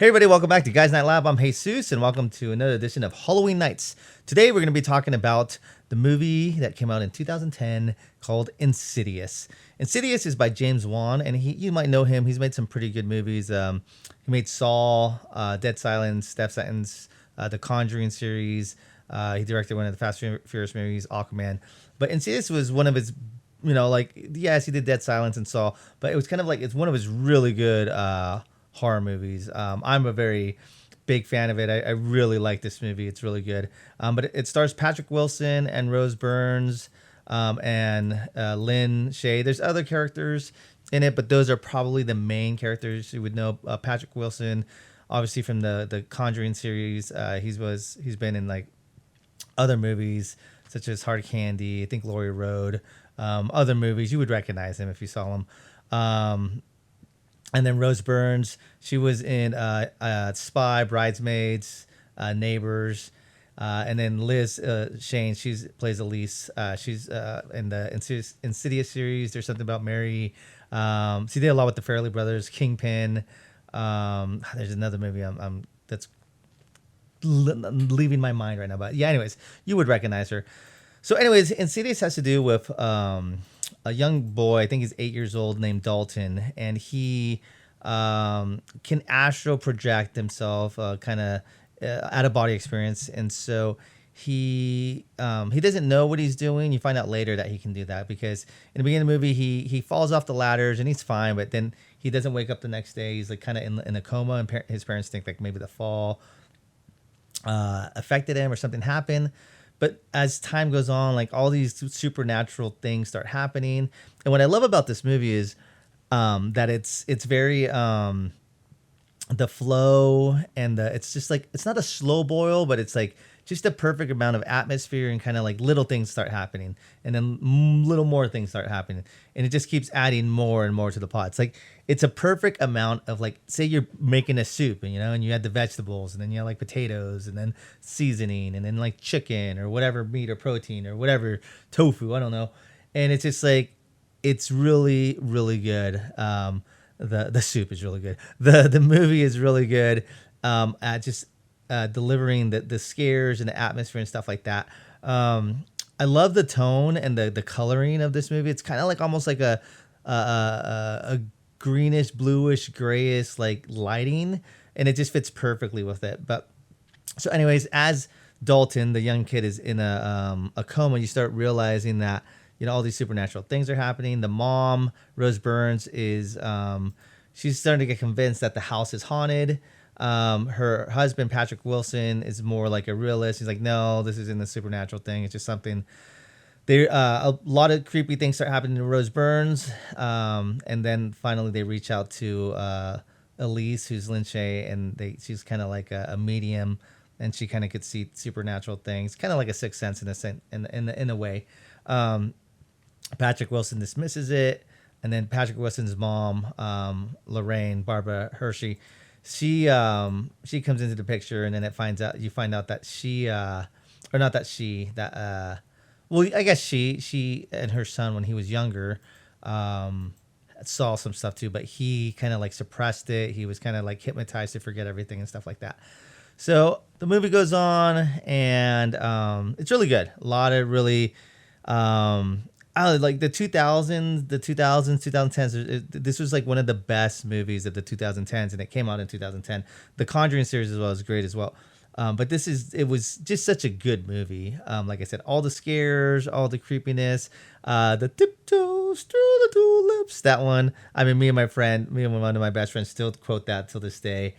Hey everybody, welcome back to Guys Night Lab. I'm Jesus, and welcome to another edition of Halloween Nights. Today we're going to be talking about the movie that came out in 2010 called Insidious. Insidious is by James Wan, and you might know him. He's made some pretty good movies. He made Saw, Dead Silence, Death Sentence, the Conjuring series. He directed one of the Fast and Furious movies, Aquaman. But Insidious was one of his, yes, he did Dead Silence and Saw, but it was kind of like, it's one of his really good horror movies. I'm a very big fan of it. I really like this movie. It's really good. But it stars Patrick Wilson and Rose Byrne and Lynn Shay. There's other characters in it, but those are probably the main characters you would know. Patrick Wilson, obviously from the Conjuring series. He's been in like other movies such as Hard Candy, I think Laurie Road, other movies. You would recognize him if you saw him. And then Rose Byrne, she was in Spy, Bridesmaids, Neighbors. And then Liz Shane, she plays Elise. She's in the Insidious series. There's something about Mary. She did a lot with the Farrelly brothers, Kingpin. There's another movie that's leaving my mind right now. But yeah, anyways, you would recognize her. So anyways, Insidious has to do with a young boy, I think he's 8 years old, named Dalton, and he can astral project himself, kind of out of body experience, and so he doesn't know what he's doing. You find out later that he can do that because in the beginning of the movie he falls off the ladders and he's fine, but then he doesn't wake up the next day. He's like kind of in a coma, and his parents think like maybe the fall affected him or something happened. But as time goes on, like all these supernatural things start happening. And what I love about this movie is that it's very the flow and it's just like, it's not a slow boil, but it's like just a perfect amount of atmosphere and kind of like little things start happening and then little more things start happening. And it just keeps adding more and more to the pot. It's like, it's a perfect amount of like, say you're making a soup and you had the vegetables and then you have like potatoes and then seasoning and then like chicken or whatever meat or protein or whatever, tofu, I don't know. And it's just like, it's really, really good. The soup is really good. The movie is really good at just delivering the scares and the atmosphere and stuff like that. I love the tone and the coloring of this movie. It's kind of like almost like a greenish, bluish, grayish like lighting, and it just fits perfectly with it. But so, anyways, as Dalton, the young kid, is in a coma, you start realizing that all these supernatural things are happening. The mom, Rose Byrne, is she's starting to get convinced that the house is haunted. Her husband, Patrick Wilson, is more like a realist. He's like, no, this isn't a supernatural thing. It's just something. There, a lot of creepy things start happening to Rose Byrne. And then finally they reach out to Elise, who's Lynn Shay, and she's kind of like a medium, and she kind of could see supernatural things, kind of like a sixth sense in a way. Patrick Wilson dismisses it, and then Patrick Wilson's mom, Lorraine Barbara Hershey, she comes into the picture, and then you find out that I guess she and her son, when he was younger, saw some stuff too, but he kind of like suppressed it. He was kind of like hypnotized to forget everything and stuff like that. So the movie goes on, and it's really good. A lot of really I like the 2010s. This was like one of the best movies of the 2010s, and it came out in 2010. The Conjuring series as well is great as well. But it was just such a good movie. Like I said, all the scares, all the creepiness, the tiptoes through the tulips, that one. I mean, me and one of my best friends still quote that till this day.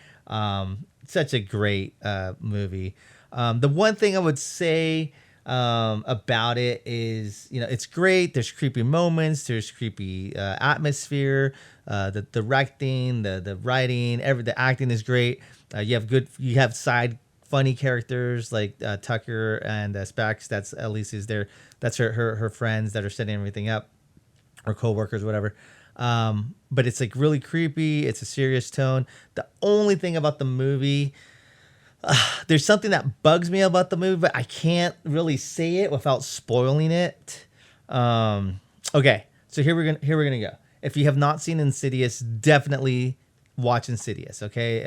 Such a great movie. The one thing I would say about it is, it's great. There's creepy moments. There's creepy atmosphere. The directing, the writing, the acting is great. You have side funny characters like Tucker and Spax. That's Elise's there. That's her friends that are setting everything up, or co-workers, whatever. But it's like really creepy. It's a serious tone. The only thing about the movie, there's something that bugs me about the movie, but I can't really say it without spoiling it. Okay, so here we're gonna go. If you have not seen Insidious, definitely watch Insidious. Okay,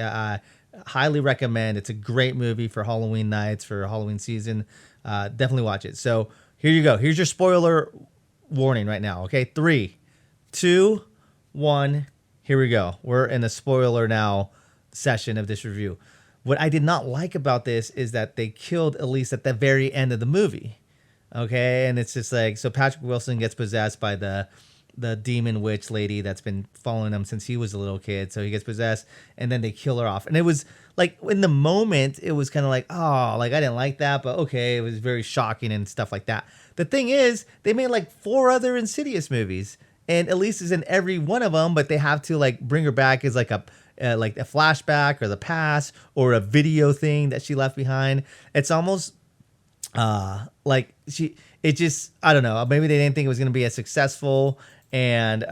highly recommend. It's a great movie for Halloween nights, for Halloween season. Definitely watch it. So here you go. Here's your spoiler warning right now. Okay, 3, 2, 1. Here we go. We're in the spoiler now session of this review. What I did not like about this is that they killed Elise at the very end of the movie. Okay, and it's just like, so Patrick Wilson gets possessed by the demon witch lady that's been following him since he was a little kid. So he gets possessed, and then they kill her off. And it was like, in the moment, it was kind of like, oh, like I didn't like that, but okay, it was very shocking and stuff like that. The thing is, they made like 4 other Insidious movies, and Elise is in every one of them, but they have to like bring her back as like a flashback or the past or a video thing that she left behind. It's almost like it just, I don't know, maybe they didn't think it was going to be as successful, and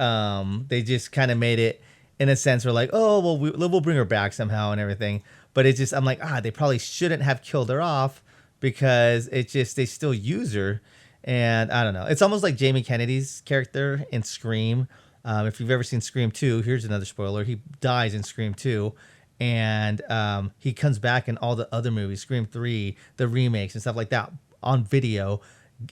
they just kind of made it in a sense where like, oh well, we'll bring her back somehow and everything. But it just, I'm like, they probably shouldn't have killed her off, because it just, they still use her. And I don't know, it's almost like Jamie Kennedy's character in Scream. If you've ever seen Scream 2, here's another spoiler. He dies in Scream 2, and he comes back in all the other movies, Scream 3, the remakes and stuff like that, on video,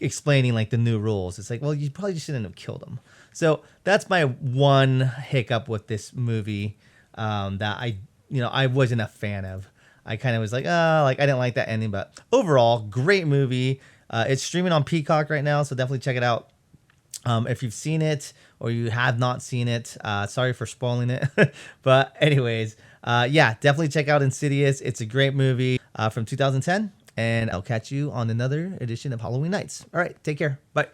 explaining like the new rules. It's like, well, you probably just shouldn't have killed him. So that's my one hiccup with this movie, that I wasn't a fan of. I kind of was like, like I didn't like that ending, but overall, great movie. It's streaming on Peacock right now, so definitely check it out. If you've seen it or you have not seen it, sorry for spoiling it. But anyways, yeah, definitely check out Insidious. It's a great movie from 2010. And I'll catch you on another edition of Halloween Nights. All right, take care. Bye.